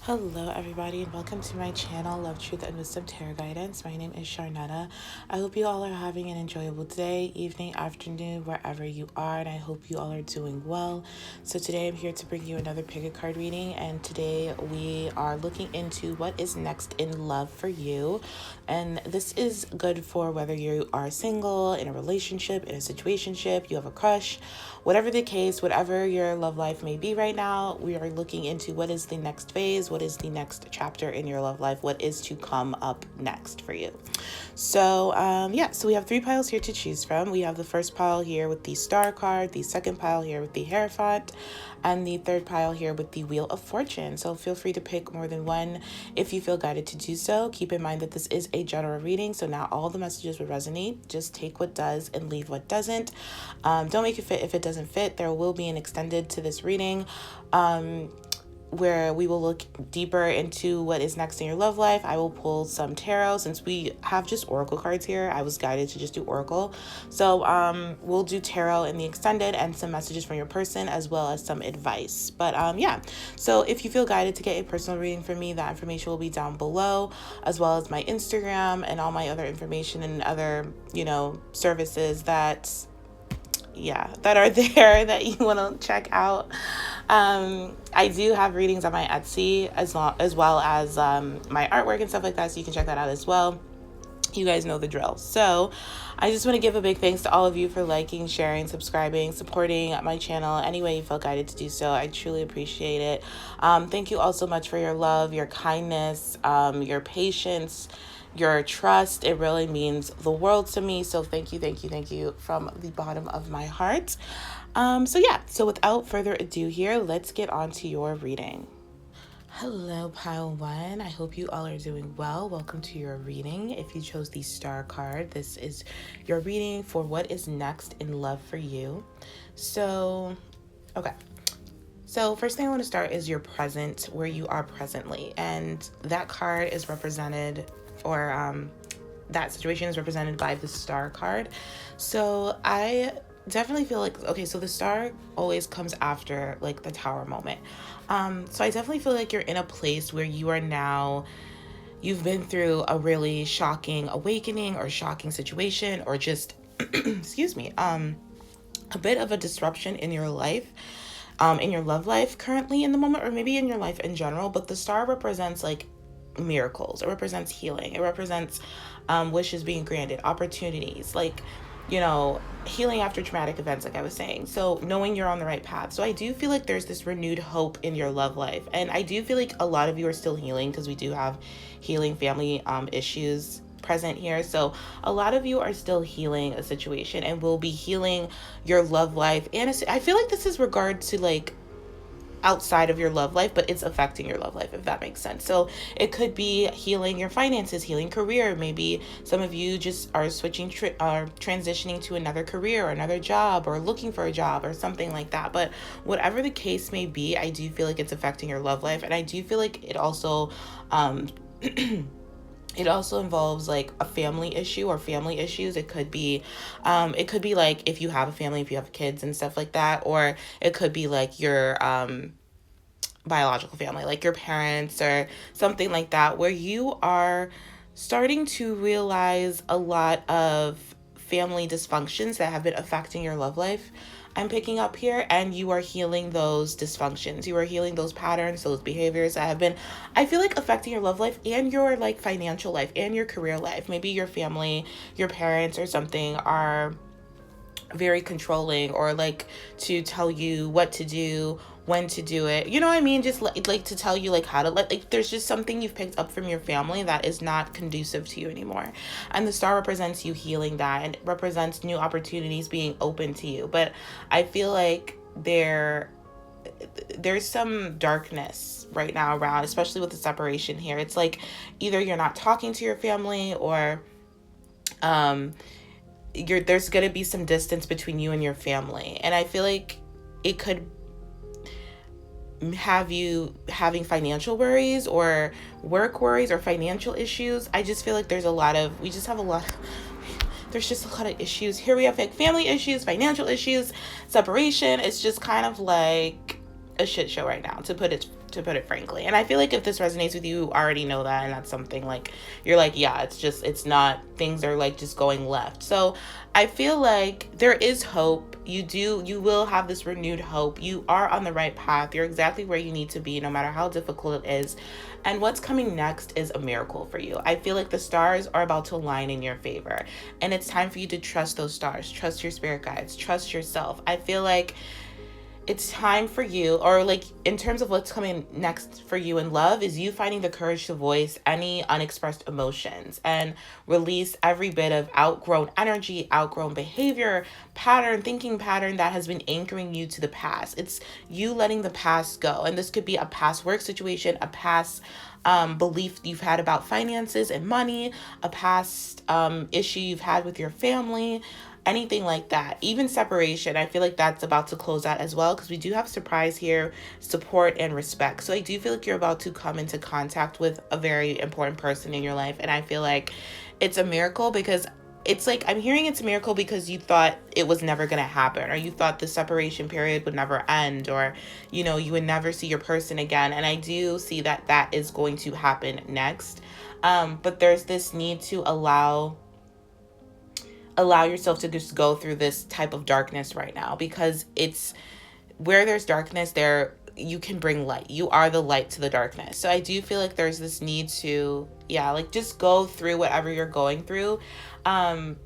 Hello everybody and welcome to my channel, Love, Truth, and Wisdom Tarot Guidance. My name is Sharnetta. I hope you all are having an enjoyable day, evening, afternoon, wherever you are, and I hope you all are doing well. So today I'm here to bring you another pick a card reading, and today we are looking into what is next in love for you. And this is good for whether you are single, in a relationship, in a situationship, you have a crush, whatever the case, whatever your love life may be right now. We are looking into what is the next phase, what is the next chapter in your love life, what is to come up next for you. So so we have three piles here to choose from. We have the first pile here with the Star card, the second pile here with the Hierophant, and the third pile here with the Wheel of Fortune. So feel free to pick more than one if you feel guided to do so. Keep in mind that this is a general reading, so not all the messages would resonate. Just take what does and leave what doesn't. Don't make it fit if it doesn't fit. There will be an extended to this reading where we will look deeper into what is next in your love life. I will pull some tarot. Since we have just oracle cards here, I was guided to just do oracle. So we'll do tarot in the extended and some messages from your person as well as some advice. But so if you feel guided to get a personal reading from me, that information will be down below, as well as my Instagram and all my other information and other services that are there that you want to check out. I do have readings on my Etsy as well as my artwork and stuff like that, so you can check that out as well. You guys know the drill. So I just want to give a big thanks to all of you for liking, sharing, subscribing, supporting my channel any way you felt guided to do so. I truly appreciate it. Thank you all so much for your love, your kindness, your patience, your trust. It really means the world to me. So thank you from the bottom of my heart. So without further ado here, let's get on to your reading. Hello, pile one. I hope you all are doing well. Welcome to your reading. If you chose the Star card, this is your reading for what is next in love for you. So first thing I want to start is your present, where you are presently. And that card is represented, or that situation is represented by the Star card. So I definitely feel like, so the Star always comes after like the Tower moment. So I definitely feel like you're in a place where you are now, you've been through a really shocking awakening or shocking situation, or just, excuse me, a bit of a disruption in your life, in your love life currently in the moment, or maybe in your life in general. But the Star represents like miracles. It represents healing. It represents wishes being granted, opportunities, like, healing after traumatic events, like I was saying. So knowing you're on the right path. So I do feel like there's this renewed hope in your love life. And I do feel like a lot of you are still healing, because we do have healing family issues present here. So a lot of you are still healing a situation and will be healing your love life. And I feel like this is regard to like outside of your love life, but it's affecting your love life, if that makes sense. So it could be healing your finances, healing career. Maybe some of you just are switching, transitioning to another career or another job, or looking for a job or something like that. But whatever the case may be, I do feel like it's affecting your love life. And I do feel like it also, it also involves like a family issue or family issues. It could be like if you have a family, if you have kids and stuff like that, or it could be like your biological family, like your parents or something like that, where you are starting to realize a lot of family dysfunctions that have been affecting your love life. I'm picking up here, and you are healing those dysfunctions. You are healing those patterns, those behaviors that have been, I feel like, affecting your love life and your like financial life and your career life. Maybe your family, your parents or something are very controlling, or like to tell you what to do, when to do it, you know what I mean? Just like to tell you like how to, like there's just something you've picked up from your family that is not conducive to you anymore. And the Star represents you healing that, and it represents new opportunities being open to you. But I feel like there's some darkness right now around, especially with the separation here. It's like either you're not talking to your family, or there's going to be some distance between you and your family. And I feel like it could have you having financial worries or work worries or financial issues. I just feel like there's just a lot of issues here. We have like family issues, financial issues, separation. It's just kind of like a shit show right now, to put it to put it frankly. And I feel like if this resonates with you, you already know that, and that's something like you're like, yeah, it's not, things are like just going left. So I feel like there is hope. You will have this renewed hope. You are on the right path. You're exactly where you need to be, no matter how difficult it is. And what's coming next is a miracle for you. I feel like the stars are about to align in your favor, and it's time for you to trust those stars, trust your spirit guides, trust yourself. I feel like it's time for you, or like in terms of what's coming next for you in love, is you finding the courage to voice any unexpressed emotions and release every bit of outgrown energy, outgrown behavior, thinking pattern that has been anchoring you to the past. It's you letting the past go. And this could be a past work situation, a past belief you've had about finances and money, a past issue you've had with your family, anything like that. Even separation, I feel like that's about to close out as well, because we do have surprise here, support, and respect. So I do feel like you're about to come into contact with a very important person in your life, and I feel like it's a miracle, because it's like I'm hearing it's a miracle because you thought it was never going to happen, or you thought the separation period would never end, or you would never see your person again. And I do see that that is going to happen next, but there's this need to allow yourself to just go through this type of darkness right now, because it's where there's darkness, there you can bring light. You are the light to the darkness. So I do feel like there's this need to just go through whatever you're going through,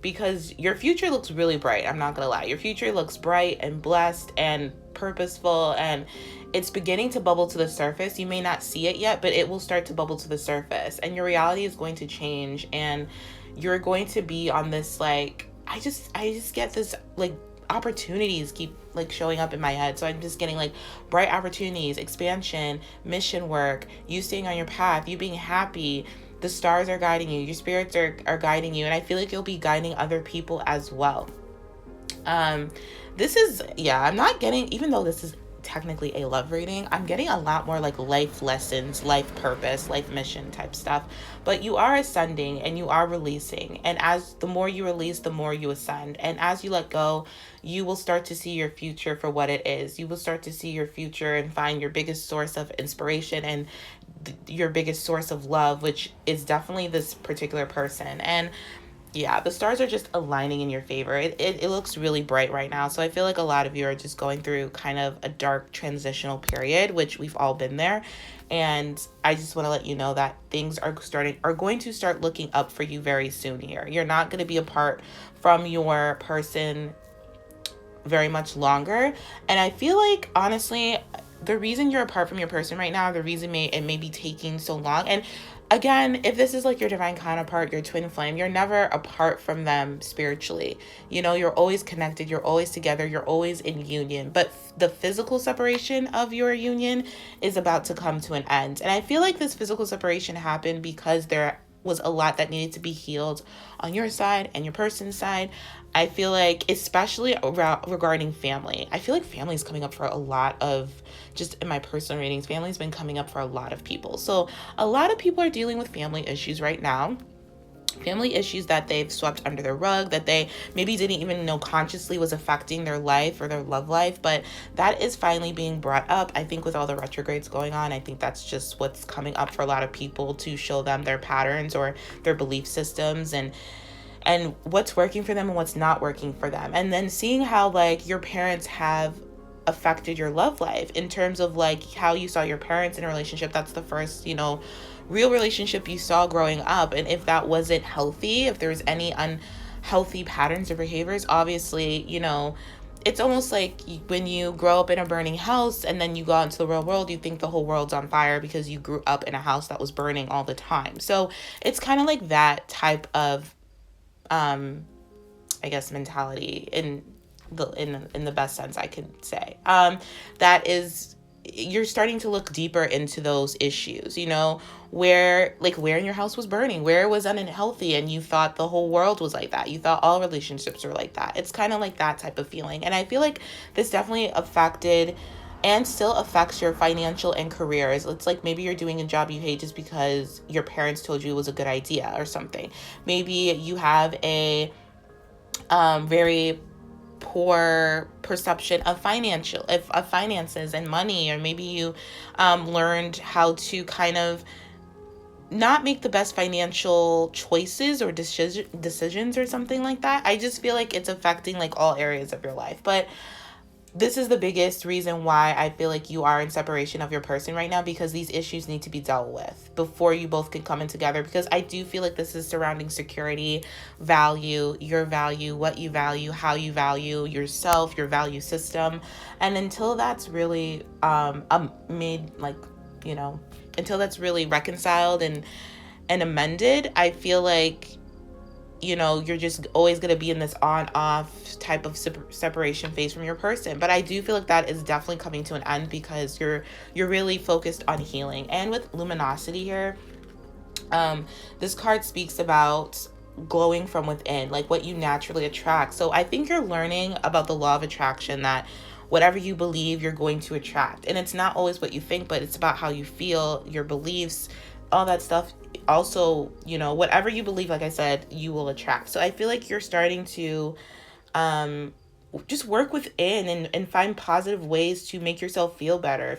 because your future looks really bright. I'm not gonna lie, your future looks bright and blessed and purposeful, and it's beginning to bubble to the surface. You may not see it yet, but it will start to bubble to the surface, and your reality is going to change, and you're going to be on this, like, I just get this, like, opportunities keep like showing up in my head. So I'm just getting like bright opportunities, expansion, mission work, you staying on your path, you being happy. The stars are guiding you, your spirits are guiding you, and I feel like you'll be guiding other people as well. This is, I'm not getting, even though this is technically a love reading, I'm getting a lot more like life lessons, life purpose, life mission type stuff. But you are ascending and you are releasing, and as the more you release, the more you ascend, and as you let go, you will start to see your future for what it is. You will start to see your future and find your biggest source of inspiration and your biggest source of love, which is definitely this particular person. And the stars are just aligning in your favor. It looks really bright right now. So I feel like a lot of you are just going through kind of a dark transitional period, which we've all been there. And I just want to let you know that things are going to start looking up for you very soon here. You're not going to be apart from your person very much longer. And I feel like, honestly, the reason you're apart from your person right now, the reason it may be taking so long, and again, if this is like your divine counterpart, your twin flame, you're never apart from them spiritually. You're always connected, you're always together, you're always in union. But the physical separation of your union is about to come to an end. And I feel like this physical separation happened because there was a lot that needed to be healed on your side and your person's side. I feel like, especially regarding family, I feel like family is coming up for a lot of, just in my personal readings, family's been coming up for a lot of people. So a lot of people are dealing with family issues right now. Family issues that they've swept under the rug, that they maybe didn't even know consciously was affecting their life or their love life, but that is finally being brought up. I think with all the retrogrades going on, I think that's just what's coming up for a lot of people, to show them their patterns or their belief systems, and what's working for them and what's not working for them. And then seeing how like your parents have affected your love life in terms of like how you saw your parents in a relationship. That's the first, real relationship you saw growing up. And if that wasn't healthy, if there was any unhealthy patterns or behaviors, obviously, it's almost like when you grow up in a burning house and then you go out into the real world, you think the whole world's on fire because you grew up in a house that was burning all the time. So it's kind of like that type of I guess mentality in the best sense I could say. That is, you're starting to look deeper into those issues, where in your house was burning, where it was unhealthy, and you thought the whole world was like that. You thought all relationships were like that. It's kind of like that type of feeling. And I feel like this definitely affected and still affects your financial and careers. It's like maybe you're doing a job you hate just because your parents told you it was a good idea or something. Maybe you have a very poor perception of finances and money, or maybe you learned how to kind of not make the best financial choices or decisions or something like that. I just feel like it's affecting like all areas of your life. But this is the biggest reason why I feel like you are in separation of your person right now, because these issues need to be dealt with before you both can come in together. Because I do feel like this is surrounding security, value, your value, what you value, how you value yourself, your value system. And until that's really made, like, you know, until that's really reconciled and amended, I feel like, you know, you're just always going to be in this on-off type of separation phase from your person. But I do feel like that is definitely coming to an end, because you're really focused on healing. And with luminosity here, this card speaks about glowing from within, like what you naturally attract. So I think you're learning about the law of attraction, that whatever you believe, you're going to attract. And it's not always what you think, but it's about how you feel, your beliefs, all that stuff. Also, you know, whatever you believe, like I said, you will attract. So I feel like you're starting to just work within and find positive ways to make yourself feel better.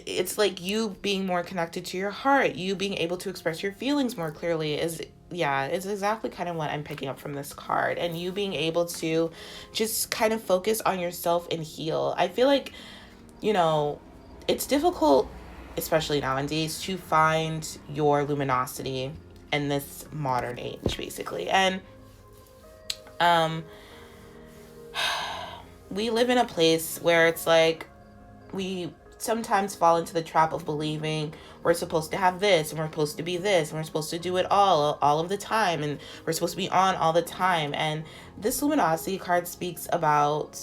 It's like you being more connected to your heart, you being able to express your feelings more clearly it's exactly kind of what I'm picking up from this card. And you being able to just kind of focus on yourself and heal. I feel like, you know, it's difficult, especially nowadays, to find your luminosity in this modern age, basically. And we live in a place where it's like we sometimes fall into the trap of believing we're supposed to have this, and we're supposed to be this, and we're supposed to do it all of the time, and we're supposed to be on all the time. And this luminosity card speaks about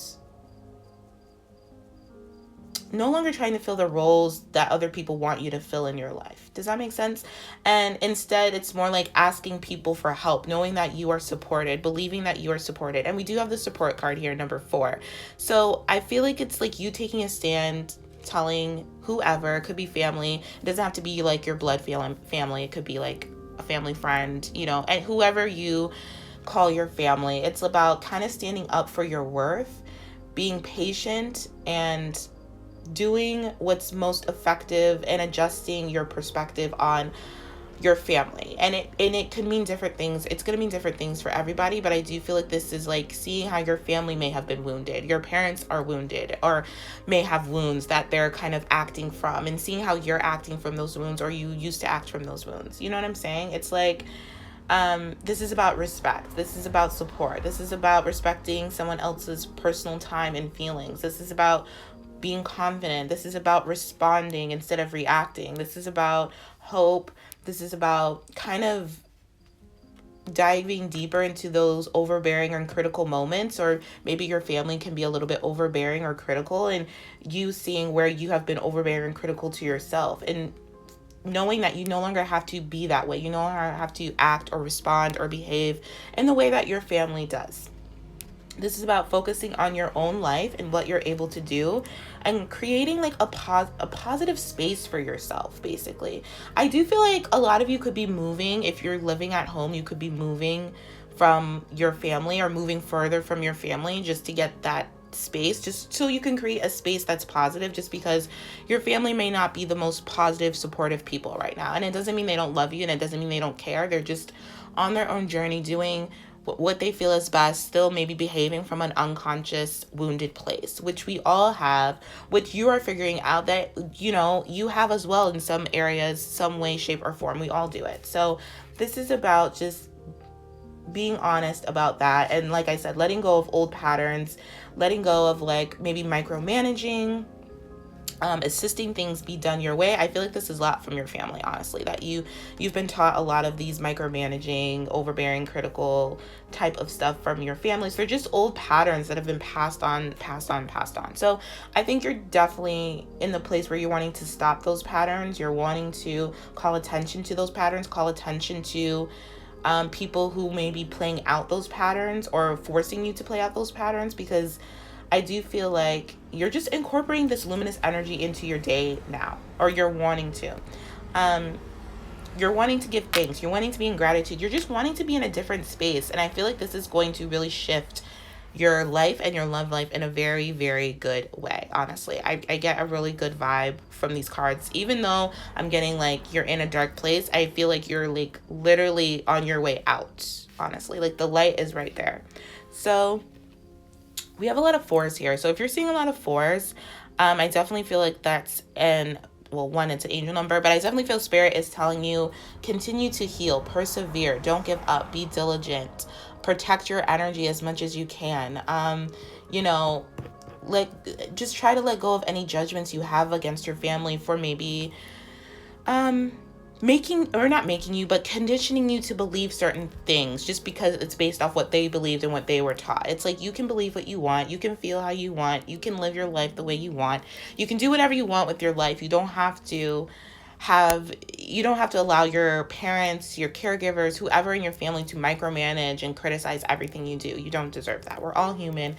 no longer trying to fill the roles that other people want you to fill in your life. Does that make sense? And instead, it's more like asking people for help, knowing that you are supported, believing that you are supported. And we do have the support card here, number 4. So I feel like it's like you taking a stand, telling whoever, it could be family, it doesn't have to be like your blood family, it could be like a family friend, you know, and whoever you call your family. It's about kind of standing up for your worth, being patient, and doing what's most effective, and adjusting your perspective on your family. And it could mean different things. It's going to mean different things for everybody, but I do feel like this is like seeing how your family may have been wounded, your parents are wounded, or may have wounds that they're kind of acting from, and seeing how you're acting from those wounds, or you used to act from those wounds. You know what I'm saying? It's like this is about respect. This is about support. This is about respecting someone else's personal time and feelings. This is about being confident. This is about responding instead of reacting. This is about hope. This is about kind of diving deeper into those overbearing and critical moments, or maybe your family can be a little bit overbearing or critical, and you seeing where you have been overbearing and critical to yourself, and knowing that you no longer have to be that way. You no longer have to act or respond or behave in the way that your family does. This is about focusing on your own life and what you're able to do, and creating like a positive space for yourself, basically. I do feel like a lot of you could be moving. If you're living at home, you could be moving from your family, or moving further from your family, just to get that space, just so you can create a space that's positive, just because your family may not be the most positive, supportive people right now. And it doesn't mean they don't love you, and it doesn't mean they don't care. They're just on their own journey, doing what they feel is best, still maybe behaving from an unconscious, wounded place, which we all have, which you are figuring out that, you know, you have as well in some areas, some way, shape, or form. We all do it. So this is about just being honest about that. And like I said, letting go of old patterns, letting go of like maybe micromanaging, assisting things be done your way. I feel like this is a lot from your family, honestly, that you've been taught a lot of these micromanaging, overbearing, critical type of stuff from your families. They're just old patterns that have been passed on. So I think you're definitely in the place where you're wanting to stop those patterns. You're wanting to call attention to those patterns, call attention to people who may be playing out those patterns, or forcing you to play out those patterns, because I do feel like you're just incorporating this luminous energy into your day now, or you're wanting to. You're wanting to give thanks. You're wanting to be in gratitude. You're just wanting to be in a different space. And I feel like this is going to really shift your life and your love life in a very, very good way. Honestly, I get a really good vibe from these cards. Even though I'm getting like you're in a dark place, I feel like you're like literally on your way out. Honestly, like the light is right there. So we have a lot of fours here. So if you're seeing a lot of fours, I definitely feel like that's one, it's an angel number, but I definitely feel spirit is telling you continue to heal, persevere, don't give up, be diligent, protect your energy as much as you can. Like just try to let go of any judgments you have against your family for maybe not making you, but conditioning you to believe certain things just because it's based off what they believed and what they were taught. It's like you can believe what you want, you can feel how you want, you can live your life the way you want, you can do whatever you want with your life. You don't have to allow your parents, your caregivers, whoever in your family to micromanage and criticize everything you do. You don't deserve that. We're all human.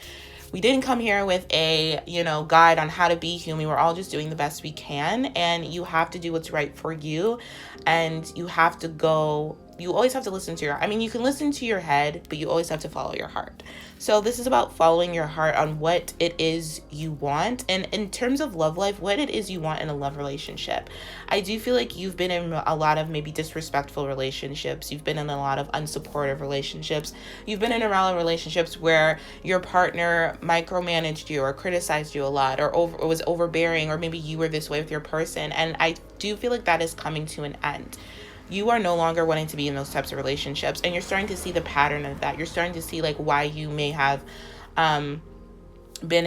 We didn't come here with a, guide on how to be human. We're all just doing the best we can, and you have to do what's right for you, and you always have to listen to you can listen to your head, but you always have to follow your heart. So this is about following your heart on what it is you want. And in terms of love life, what it is you want in a love relationship. I do feel like you've been in a lot of maybe disrespectful relationships. You've been in a lot of unsupportive relationships. You've been in a lot of relationships where your partner micromanaged you or criticized you a lot or was overbearing, or maybe you were this way with your person. And I do feel like that is coming to an end. You are no longer wanting to be in those types of relationships, and you're starting to see the pattern of that. You're starting to see like why you may have been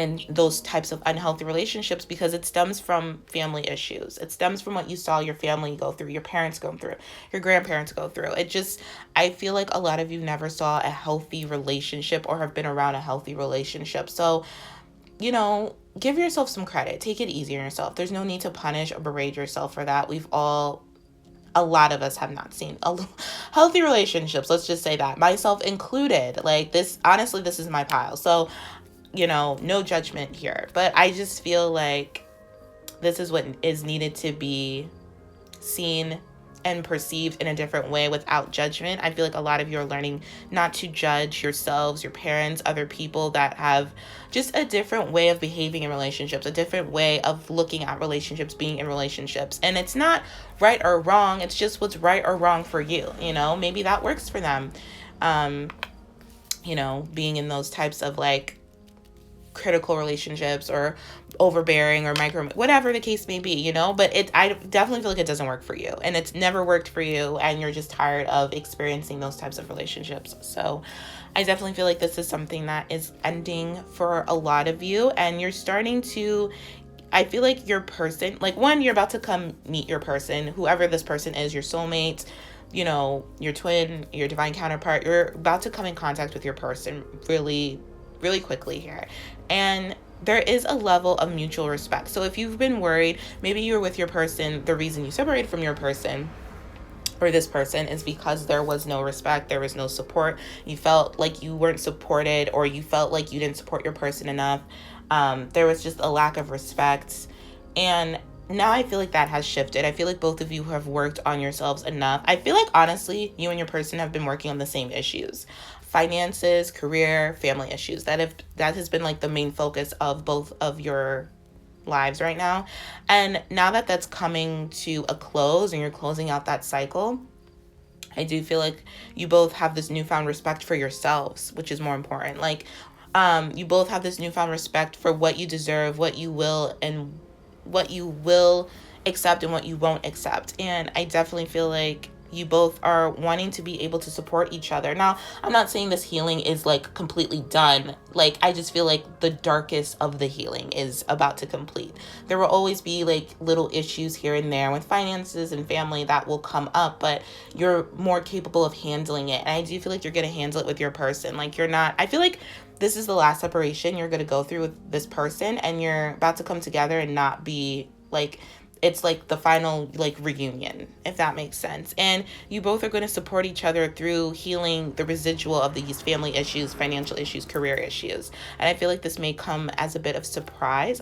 in those types of unhealthy relationships, because it stems from family issues. It stems from what you saw your family go through, your parents go through, your grandparents go through. I feel like a lot of you never saw a healthy relationship or have been around a healthy relationship. So, give yourself some credit. Take it easy on yourself. There's no need to punish or berate yourself for that. A lot of us have not seen healthy relationships. Let's just say that, myself included. Like this, honestly, this is my pile. So, no judgment here. But I just feel like this is what is needed to be seen and perceived in a different way without judgment. I feel like a lot of you are learning not to judge yourselves, your parents, other people that have just a different way of behaving in relationships, a different way of looking at relationships, being in relationships. And it's not right or wrong. It's just what's right or wrong for you. Maybe that works for them. Being in those types of like critical relationships or overbearing or whatever the case may be, but I definitely feel like it doesn't work for you, and it's never worked for you, and you're just tired of experiencing those types of relationships. So I definitely feel like this is something that is ending for a lot of you, and you're starting to, I feel like your person, like one, you're about to come meet your person, whoever this person is, your soulmate, your twin, your divine counterpart. You're about to come in contact with your person really, really quickly here. And there is a level of mutual respect. So if you've been worried, maybe you're with your person, the reason you separated from your person or this person is because there was no respect, there was no support. You felt like you weren't supported, or you felt like you didn't support your person enough. There was just a lack of respect. And now I feel like that has shifted. I feel like both of you have worked on yourselves enough. I feel like honestly, you and your person have been working on the same issues. Finances, career, family issues. That has been like the main focus of both of your lives right now. And now that that's coming to a close and you're closing out that cycle, I do feel like you both have this newfound respect for yourselves, which is more important. Like, you both have this newfound respect for what you deserve, what you will accept and what you won't accept. And I definitely feel like you both are wanting to be able to support each other. Now, I'm not saying this healing is like completely done. Like, I just feel like the darkest of the healing is about to complete. There will always be like little issues here and there with finances and family that will come up, but you're more capable of handling it. And I do feel like you're going to handle it with your person. Like, I feel like this is the last separation you're going to go through with this person, and you're about to come together and not be like it's like the final like reunion, if that makes sense. And you both are going to support each other through healing the residual of these family issues, financial issues, career issues. And I feel like this may come as a bit of a surprise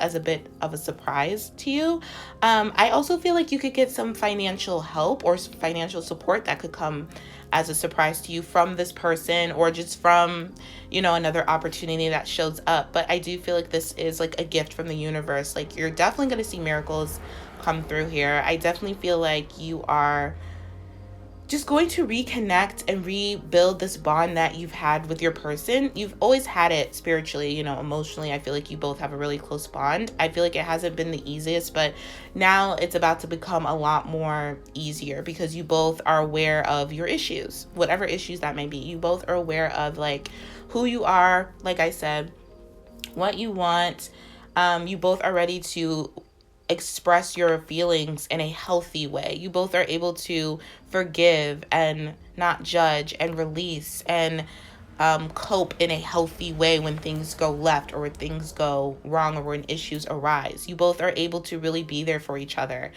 to you. I also feel like you could get some financial help or financial support that could come as a surprise to you from this person, or just from, another opportunity that shows up. But I do feel like this is like a gift from the universe. Like, you're definitely going to see miracles come through here. I definitely feel like you are just going to reconnect and rebuild this bond that you've had with your person. You've always had it spiritually, emotionally. I feel like you both have a really close bond. I feel like it hasn't been the easiest, but now it's about to become a lot more easier because you both are aware of your issues, whatever issues that may be. You both are aware of like who you are, like I said, what you want. You both are ready to express your feelings in a healthy way. You both are able to forgive and not judge and release and cope in a healthy way when things go left or when things go wrong or when issues arise. You both are able to really be there for each other,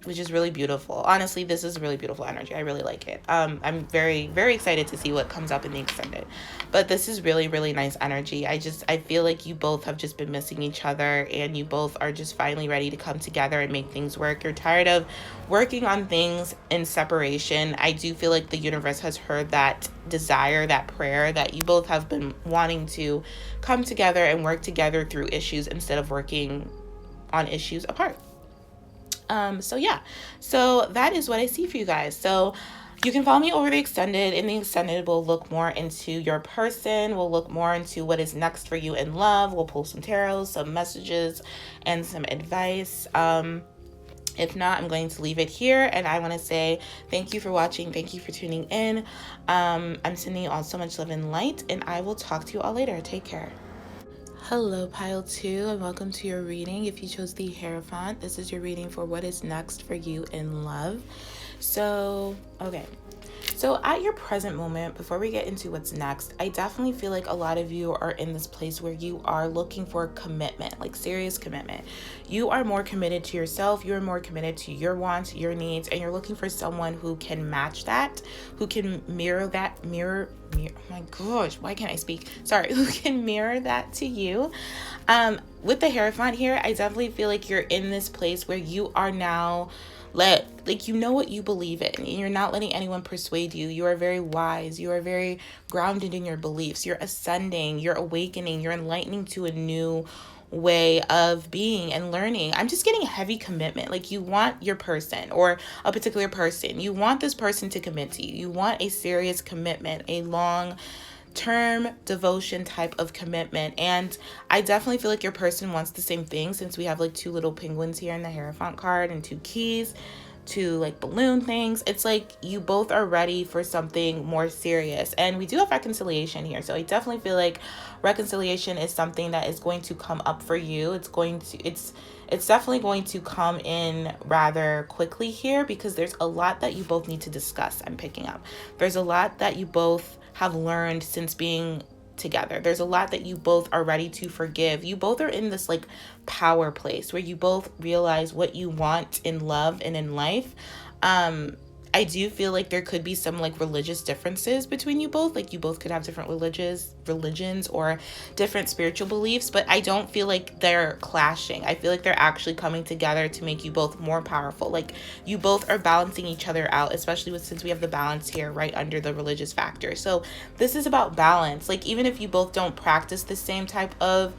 which is really beautiful. Honestly, this is really beautiful energy. I really like it. I'm very, very excited to see what comes up in the extended. But this is really, really nice energy. I feel like you both have just been missing each other, and you both are just finally ready to come together and make things work. You're tired of working on things in separation. I do feel like the universe has heard that desire, that prayer, that you both have been wanting to come together and work together through issues instead of working on issues apart. So that is what I see for you guys. So you can follow me over the extended. In the extended, we'll look more into your person. We'll look more into what is next for you in love. We'll pull some tarot, some messages, and some advice. If not, I'm going to leave it here. And I want to say thank you for watching. Thank you for tuning in. I'm sending you all so much love and light, and I will talk to you all later. Take care. Hello, Pile 2, and welcome to your reading. If you chose the Hierophant, this is your reading for what is next for you in love. So at your present moment, before we get into what's next, I definitely feel like a lot of you are in this place where you are looking for commitment, like serious commitment. You are more committed to yourself. You're more committed to your wants, your needs, and you're looking for someone who can match that, who can mirror that, oh my gosh, why can't I speak? Sorry, who can mirror that to you. With the Hierophant here, I definitely feel like you're in this place where you are now you know what you believe in, and you're not letting anyone persuade you. You are very wise. You are very grounded in your beliefs. You're ascending, you're awakening, you're enlightening to a new way of being and learning. I'm just getting a heavy commitment. Like, you want your person or a particular person. You want this person to commit to you. You want a serious commitment, a long term devotion type of commitment. And I definitely feel like your person wants the same thing, since we have like two little penguins here in the Hierophant card and two keys, two like balloon things. It's like you both are ready for something more serious. And we do have reconciliation here, so I definitely feel like reconciliation is something that is going to come up for you. It's definitely going to come in rather quickly here, because there's a lot that you both need to discuss. I'm picking up there's a lot that you both have learned since being together. There's a lot that you both are ready to forgive. You both are in this like power place where you both realize what you want in love and in life. I do feel like there could be some like religious differences between you both. Like, you both could have different religions or different spiritual beliefs, but I don't feel like they're clashing. I feel like they're actually coming together to make you both more powerful. Like, you both are balancing each other out, especially since we have the balance here right under the religious factor. So this is about balance. Like, even if you both don't practice the same type of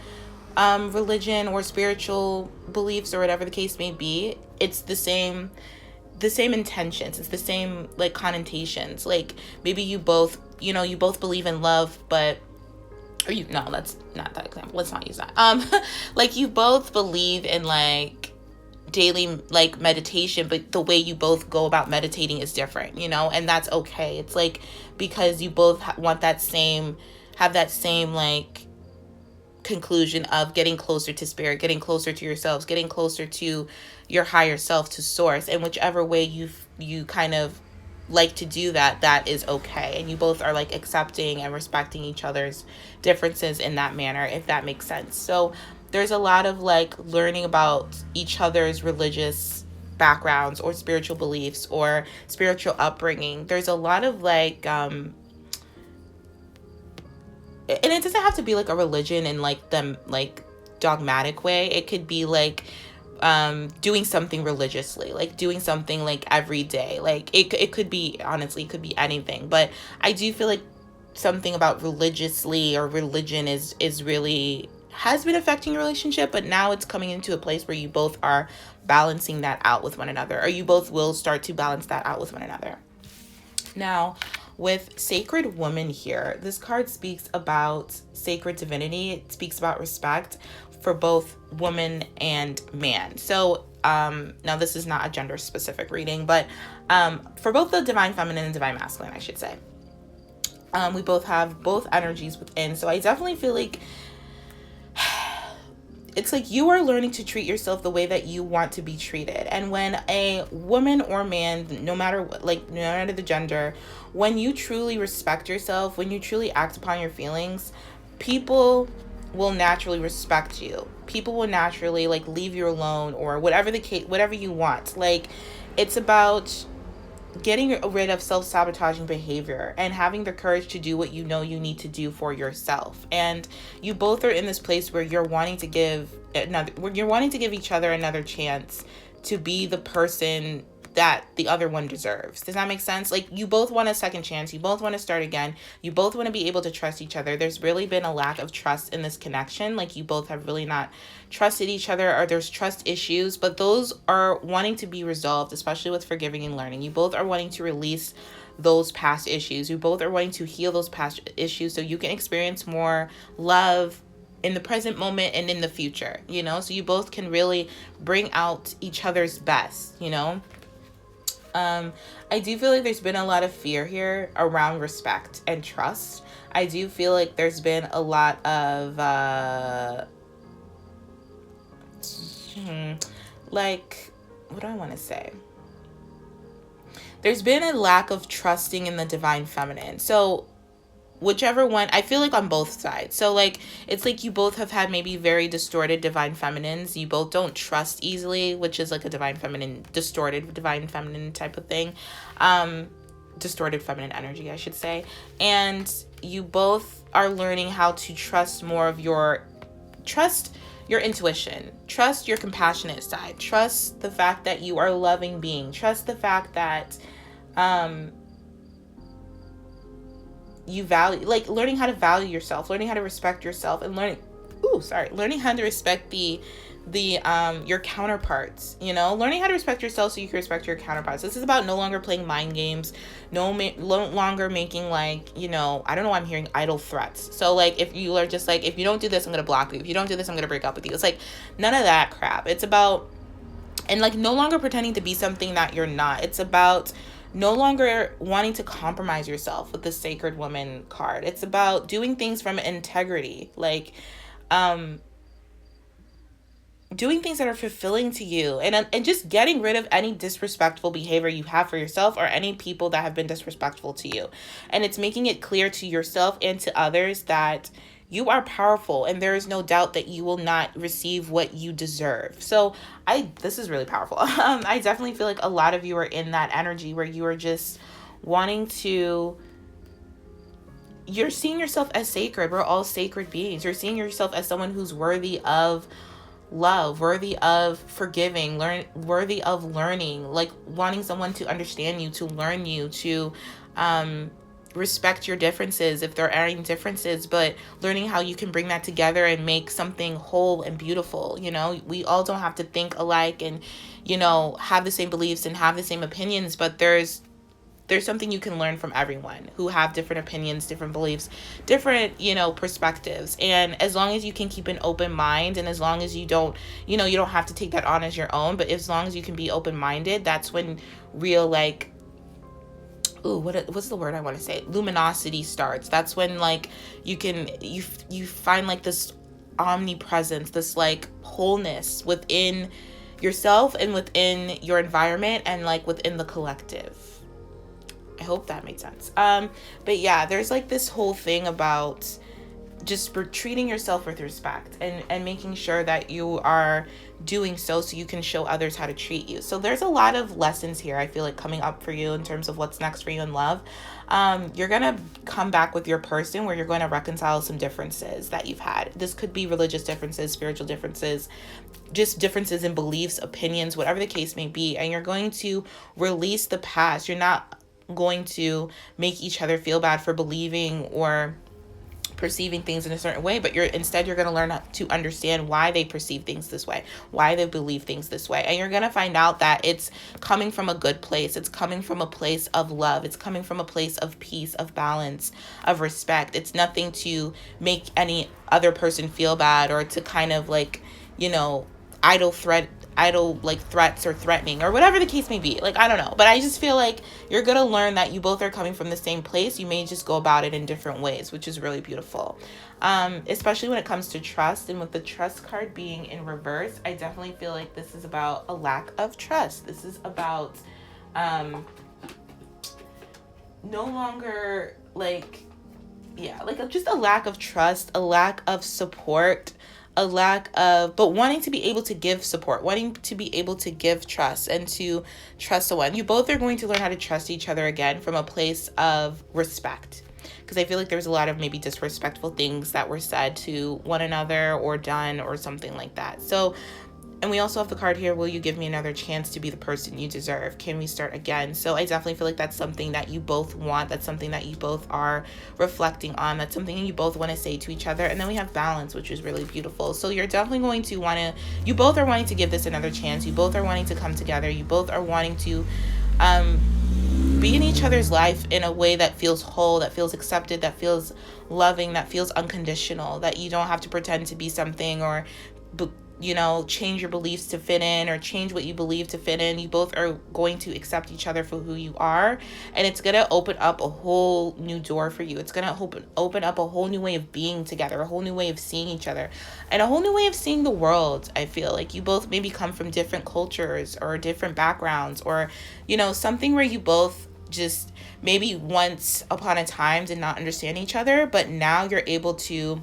religion or spiritual beliefs or whatever the case may be, it's the same intentions. It's the same like connotations. Like, maybe you both believe in love, but no, that's not that example. Let's not use that. Like, you both believe in like daily like meditation, but the way you both go about meditating is different, and that's okay. It's like, because you both have that same like conclusion of getting closer to spirit, getting closer to yourselves, getting closer to your higher self, to source. And whichever way you kind of like to do that is okay. And you both are like accepting and respecting each other's differences in that manner, if that makes sense. So there's a lot of like learning about each other's religious backgrounds or spiritual beliefs or spiritual upbringing. There's a lot of like and it doesn't have to be like a religion in like the like dogmatic way. It could be like doing something religiously, like doing something like every day. Like it could be, honestly, it could be anything, but I do feel like something about religiously or religion is really has been affecting your relationship, but now it's coming into a place where you both are balancing that out with one another, or you both will start to balance that out with one another. Now, with Sacred Woman here, this card speaks about sacred divinity. It speaks about respect for both woman and man. So now this is not a gender specific reading, but for both the divine feminine and divine masculine, I should say. We both have both energies within. So I definitely feel like it's like you are learning to treat yourself the way that you want to be treated. And when a woman or man, no matter what, like no matter the gender, when you truly respect yourself, when you truly act upon your feelings, people will naturally respect you. People will naturally like leave you alone, or whatever the case, whatever you want. Like, it's about getting rid of self-sabotaging behavior and having the courage to do what you know you need to do for yourself. And you both are in this place where you're wanting to give each other another chance to be the person that the other one deserves. Does that make sense? Like, you both want a second chance. You both want to start again. You both want to be able to trust each other. There's really been a lack of trust in this connection. Like, you both have really not trusted each other, or there's trust issues, but those are wanting to be resolved, especially with forgiving and learning. You both are wanting to release those past issues. You both are wanting to heal those past issues so you can experience more love in the present moment and in the future, you know? So you both can really bring out each other's best, you know? I do feel like there's been a lot of fear here around respect and trust. I do feel like there's been a lot of, like, what do I want to say? There's been a lack of trusting in the divine feminine. So whichever one, I feel like on both sides. So like, it's like you both have had maybe very distorted divine feminines. You both don't trust easily, which is like a distorted divine feminine type of thing. Distorted feminine energy, I should say. And you both are learning how to trust more of your intuition, trust your compassionate side, trust the fact that you are a loving being, trust the fact that, you value, like learning how to value yourself, learning how to respect yourself, and learning how to respect your counterparts, you know, learning how to respect yourself so you can respect your counterparts. This is about no longer playing mind games, no longer making, like, you know, I don't know why I'm hearing idle threats. So like, if you are just like, if you don't do this, I'm gonna block you. If you don't do this, I'm gonna break up with you. It's like none of that crap. It's about, and like, no longer pretending to be something that you're not. It's about no longer wanting to compromise yourself with the Sacred Woman card. It's about doing things from integrity, like doing things that are fulfilling to you, and just getting rid of any disrespectful behavior you have for yourself, or any people that have been disrespectful to you. And it's making it clear to yourself and to others that you are powerful, and there is no doubt that you will not receive what you deserve. So this is really powerful. I definitely feel like a lot of you are in that energy where you are just wanting to, you're seeing yourself as sacred. We're all sacred beings. You're seeing yourself as someone who's worthy of love, worthy of forgiving, worthy of learning, like wanting someone to understand you, to learn you, to respect your differences if there are any differences, but learning how you can bring that together and make something whole and beautiful. You know, we all don't have to think alike and, you know, have the same beliefs and have the same opinions, but there's something you can learn from everyone who have different opinions, different beliefs, different, you know, perspectives. And as long as you can keep an open mind, and as long as you don't, you know, you don't have to take that on as your own, but as long as you can be open-minded, that's when real, like, what's the word I want to say? Luminosity starts. That's when, like, you find, like, this omnipresence, this, like, wholeness within yourself and within your environment and, like, within the collective. I hope that made sense. But yeah, there's like this whole thing about just treating yourself with respect and making sure that you are doing so you can show others how to treat you. So there's a lot of lessons here, I feel like, coming up for you in terms of what's next for you in love. You're going to come back with your person where you're going to reconcile some differences that you've had. This could be religious differences, spiritual differences, just differences in beliefs, opinions, whatever the case may be. And you're going to release the past. You're not going to make each other feel bad for believing or perceiving things in a certain way, but you're going to learn to understand why they perceive things this way, why they believe things this way. And you're going to find out that it's coming from a good place. It's coming from a place of love. It's coming from a place of peace, of balance, of respect. It's nothing to make any other person feel bad or to kind of like, idle threats or threatening or whatever the case may be. Like, I don't know, but I just feel like you're going to learn that you both are coming from the same place. You may just go about it in different ways, which is really beautiful. Especially when it comes to trust, and with the trust card being in reverse, I definitely feel like this is about a lack of trust. This is about no longer just a lack of trust, a lack of support, a lack of, but wanting to be able to give support, wanting to be able to give trust and to trust someone. You both are going to learn how to trust each other again from a place of respect. Because I feel like there's a lot of maybe disrespectful things that were said to one another or done or something like that. So, and we also have the card here, will you give me another chance to be the person you deserve? Can we start again? So I definitely feel like that's something that you both want. That's something that you both are reflecting on. That's something you both want to say to each other. And then we have balance, which is really beautiful. So you're definitely going to want to, you both are wanting to give this another chance. You both are wanting to come together. You both are wanting to be in each other's life in a way that feels whole, that feels accepted, that feels loving, that feels unconditional, that you don't have to pretend to be something or change your beliefs to fit in or change what you believe to fit in. You both are going to accept each other for who you are, and it's going to open up a whole new door for you. It's going to open up a whole new way of being together, a whole new way of seeing each other, and a whole new way of seeing the world. I feel like you both maybe come from different cultures or different backgrounds, or something where you both just maybe once upon a time did not understand each other, but now you're able to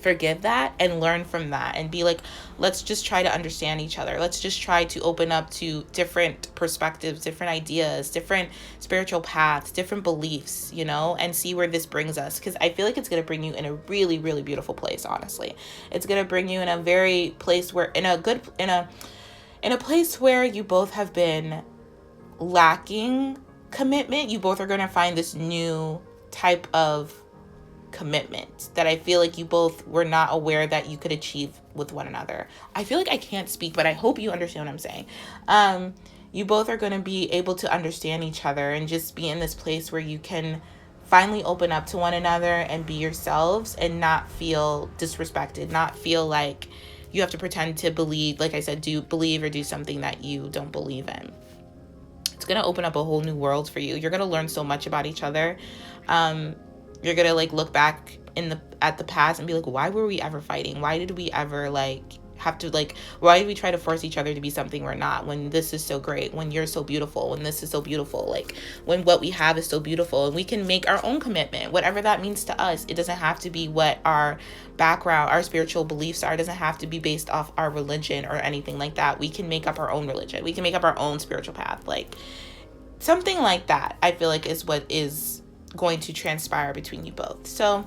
forgive that and learn from that and be like, let's just try to understand each other. Let's just try to open up to different perspectives, different ideas, different spiritual paths, different beliefs, and see where this brings us. Because I feel like it's going to bring you in a really, really beautiful place, honestly. It's going to bring you in a very place where, in a place where you both have been lacking commitment. You both are going to find this new type of commitment that I feel like you both were not aware that you could achieve with one another. I feel like I can't speak, but I hope you understand what I'm saying. You both are going to be able to understand each other and just be in this place where you can finally open up to one another and be yourselves and not feel disrespected, not feel like you have to pretend to believe, like I said, do believe or do something that you don't believe in. It's going to open up a whole new world for you. You're going to learn so much about each other. You're going to look back at the past and be like, why were we ever fighting? Why did we ever have to why did we try to force each other to be something we're not, when this is so great, when you're so beautiful, when this is so beautiful, when what we have is so beautiful, and we can make our own commitment, whatever that means to us. It doesn't have to be what our background, our spiritual beliefs are. It doesn't have to be based off our religion or anything like that. We can make up our own religion. We can make up our own spiritual path. Something like that, I feel like, is what is going to transpire between you both. So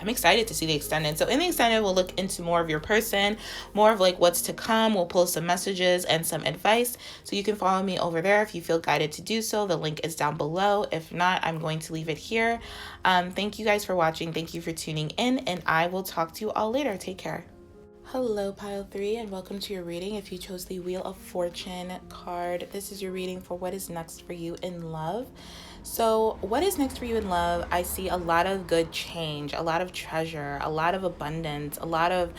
I'm excited to see the extended. So in the extended, we'll look into more of your person, more of what's to come. We'll post some messages and some advice. So you can follow me over there if you feel guided to do so. The link is down below. If not, I'm going to leave it here. Thank you guys for watching. Thank you for tuning in, and I will talk to you all later. Take care. Hello, pile 3, and welcome to your reading. If you chose the Wheel of Fortune card, this is your reading for what is next for you in love. So what is next for you in love? I see a lot of good change, a lot of treasure, a lot of abundance, a lot of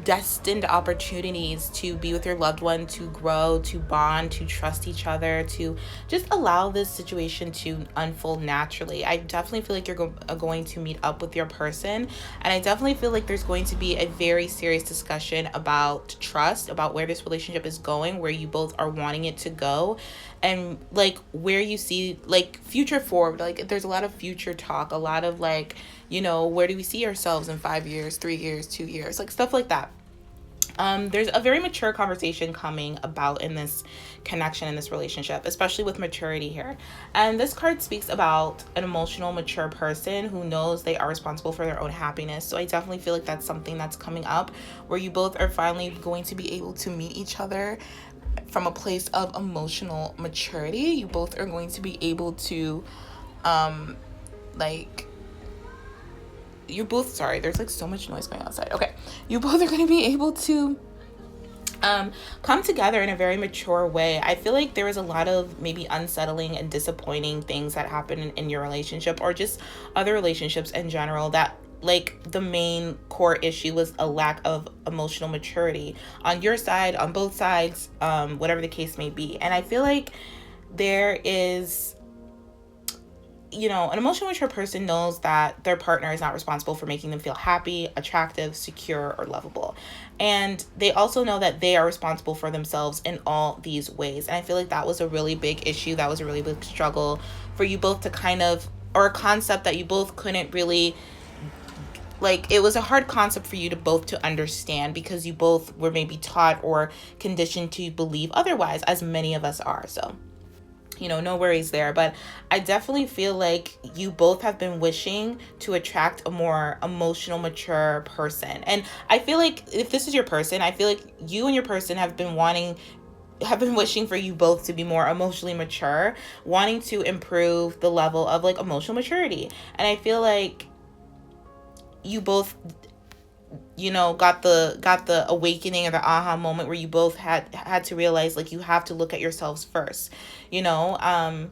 destined opportunities to be with your loved one, to grow, to bond, to trust each other, to just allow this situation to unfold naturally. I definitely feel like you're going to meet up with your person, and I definitely feel like there's going to be a very serious discussion about trust, about where this relationship is going, where you both are wanting it to go, and where you see future forward. There's a lot of future talk, a lot of Where do we see ourselves in 5 years, 3 years, 2 years, like stuff like that. There's a very mature conversation coming about in this connection, in this relationship, especially with maturity here. And this card speaks about an emotional, mature person who knows they are responsible for their own happiness. So I definitely feel like that's something that's coming up, where you both are finally going to be able to meet each other from a place of emotional maturity. You both are going to be able to, sorry, there's like so much noise going on outside. Okay. You both are going to be able to come together in a very mature way. I feel like there was a lot of maybe unsettling and disappointing things that happened in your relationship, or just other relationships in general, that like the main core issue was a lack of emotional maturity on your side, on both sides, whatever the case may be. And I feel like there is, an emotionally mature person knows that their partner is not responsible for making them feel happy, attractive, secure, or lovable. And they also know that they are responsible for themselves in all these ways. And I feel like that was a really big issue. That was a really big struggle for you both to or a concept that you both couldn't really, it was a hard concept for you to both to understand, because you both were maybe taught or conditioned to believe otherwise, as many of us are. So no worries there. But I definitely feel like you both have been wishing to attract a more emotional, mature person. And I feel like if this is your person, I feel like you and your person have been wishing for you both to be more emotionally mature, wanting to improve the level of emotional maturity. And I feel like you both got the awakening or the aha moment where you both had to realize you have to look at yourselves first. I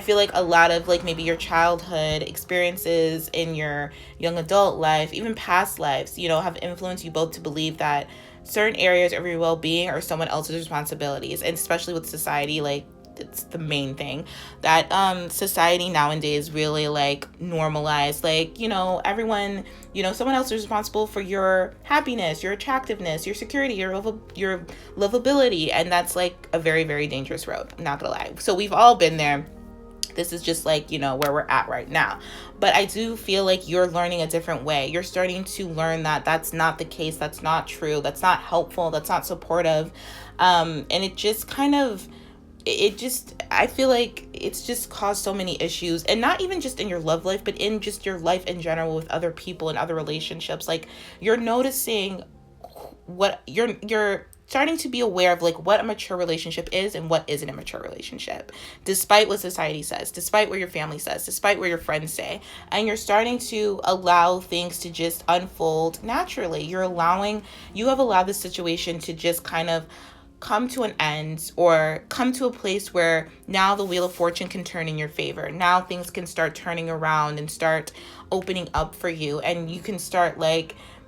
feel like a lot of maybe your childhood experiences in your young adult life, even past lives, have influenced you both to believe that certain areas of your well-being are someone else's responsibilities. And especially with society, it's the main thing that society nowadays really normalized, everyone, someone else is responsible for your happiness, your attractiveness, your security, your lovability. And that's a very, very dangerous road, I'm not gonna lie. So we've all been there. This is just where we're at right now. But I do feel like you're learning a different way. You're starting to learn that that's not the case. That's not true. That's not helpful. That's not supportive. And it just I feel like it's just caused so many issues, and not even just in your love life, but in just your life in general with other people and other relationships. You're noticing what you're starting to be aware of what a mature relationship is and what isn't a mature relationship, despite what society says, despite what your family says, despite what your friends say. And you're starting to allow things to just unfold naturally. You have allowed the situation to just kind of come to an end, or come to a place where now the wheel of fortune can turn in your favor. Now things can start turning around and start opening up for you, and you can start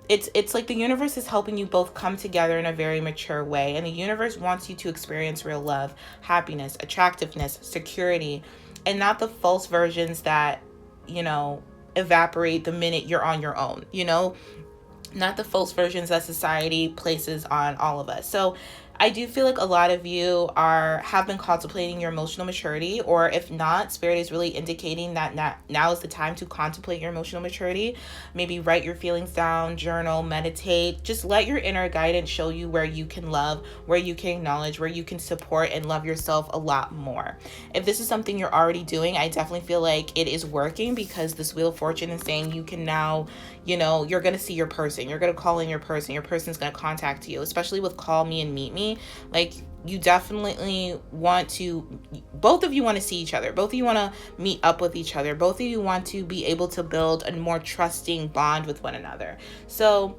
it's like the universe is helping you both come together in a very mature way. And the universe wants you to experience real love, happiness, attractiveness, security, and not the false versions that, evaporate the minute you're on your own, not the false versions that society places on all of us. So I do feel like a lot of you have been contemplating your emotional maturity, or if not, Spirit is really indicating that now is the time to contemplate your emotional maturity. Maybe write your feelings down, journal, meditate. Just let your inner guidance show you where you can love, where you can acknowledge, where you can support and love yourself a lot more. If this is something you're already doing, I definitely feel like it is working, because this Wheel of Fortune is saying you can now, you're going to see your person. You're going to call in your person. Your person's going to contact you, especially with Call Me and Meet Me. You definitely want to, both of you want to see each other. Both of you want to meet up with each other. Both of you want to be able to build a more trusting bond with one another. So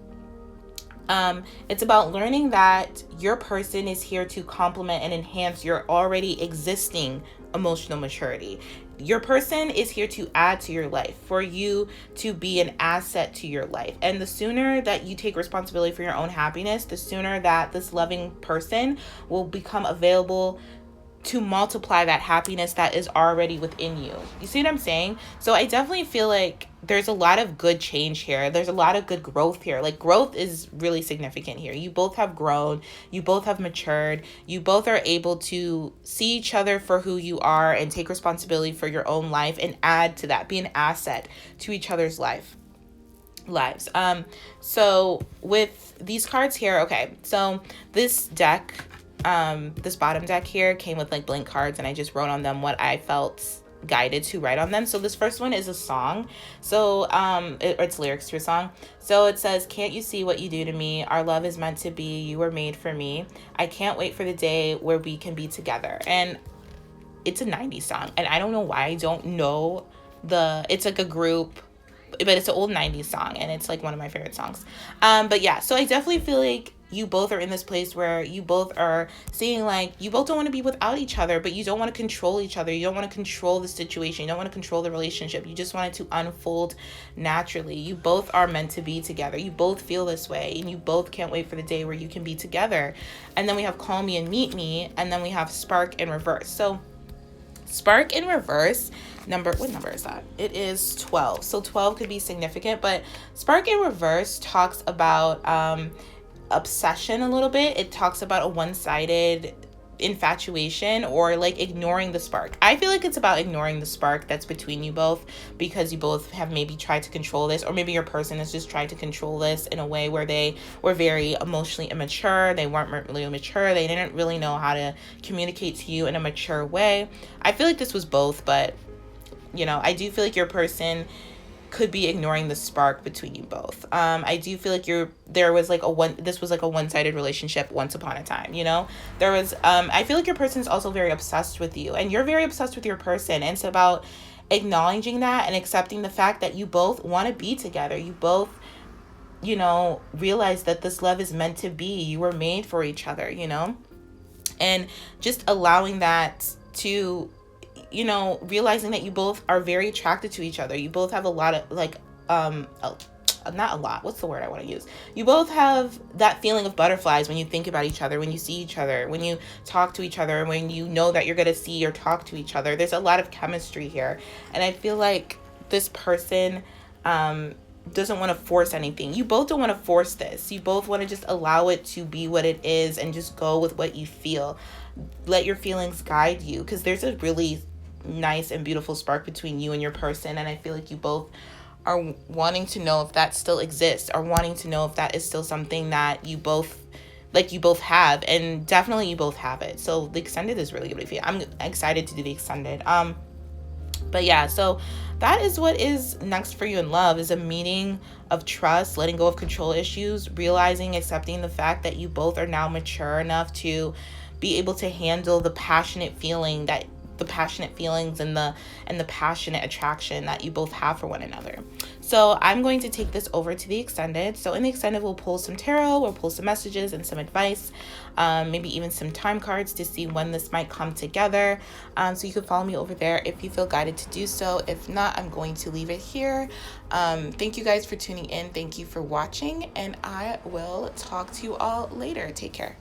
it's about learning that your person is here to complement and enhance your already existing emotional maturity. Your person is here to add to your life, for you to be an asset to your life. And the sooner that you take responsibility for your own happiness, the sooner that this loving person will become available to multiply that happiness that is already within you. You see what I'm saying? So I definitely feel like there's a lot of good change here. There's a lot of good growth here. Like, growth is really significant here. You both have grown. You both have matured. You both are able to see each other for who you are and take responsibility for your own life and add to that, be an asset to each other's lives. So with these cards here, okay, so this deck, this bottom deck here came with like blank cards, and I just wrote on them what I felt guided to write on them. So this first one is a song. So it's lyrics to a song. So it says, "Can't you see what you do to me? Our love is meant to be. You were made for me. I can't wait for the day where we can be together." And it's a 90s song, and I don't know why I don't know it's like a group, but it's an old 90s song, and it's like one of my favorite songs. But yeah, so I definitely feel like you both are in this place where you both are seeing like you both don't want to be without each other, but you don't want to control each other. You don't want to control the situation. You don't want to control the relationship. You just want it to unfold naturally. You both are meant to be together. You both feel this way, and you both can't wait for the day where you can be together. And then we have Call Me and Meet Me, and then we have Spark in reverse. So Spark in reverse, what number is that? It is 12. So 12 could be significant, but Spark in reverse talks about obsession a little bit. It talks about a one-sided infatuation or like ignoring the spark. I feel like it's about ignoring the spark that's between you both, because you both have maybe tried to control this, or maybe your person has just tried to control this in a way where they were very emotionally immature. They weren't really mature. They didn't really know how to communicate to you in a mature way. I feel like this was both, but you know, I do feel like your person could be ignoring the spark between you both. I do feel like this was like a one-sided relationship once upon a time, you know? There was, I feel like your person is also very obsessed with you, and you're very obsessed with your person. And it's about acknowledging that and accepting the fact that you both want to be together. You both, you know, realize that this love is meant to be. You were made for each other, you know? And just allowing that to, you know, realizing that you both are very attracted to each other. You both have a lot of like, not a lot. What's the word I want to use? You both have that feeling of butterflies when you think about each other, when you see each other, when you talk to each other, when you know that you're going to see or talk to each other. There's a lot of chemistry here. And I feel like this person, doesn't want to force anything. You both don't want to force this. You both want to just allow it to be what it is and just go with what you feel. Let your feelings guide you, because there's a really nice and beautiful spark between you and your person, and I feel like you both are wanting to know if that still exists, or wanting to know if that is still something that you both have, and definitely you both have it. So the extended is really good for you. I'm excited to do the extended. But yeah, so that is what is next for you in love, is a meeting of trust, letting go of control issues, realizing, accepting the fact that you both are now mature enough to be able to handle the passionate feelings and the passionate attraction that you both have for one another. So I'm going to take this over to the extended. So in the extended, we'll pull some tarot, we'll pull some messages and some advice, maybe even some time cards to see when this might come together. So you can follow me over there if you feel guided to do so. If not, I'm going to leave it here. Thank you guys for tuning in. Thank you for watching, and I will talk to you all later. Take care.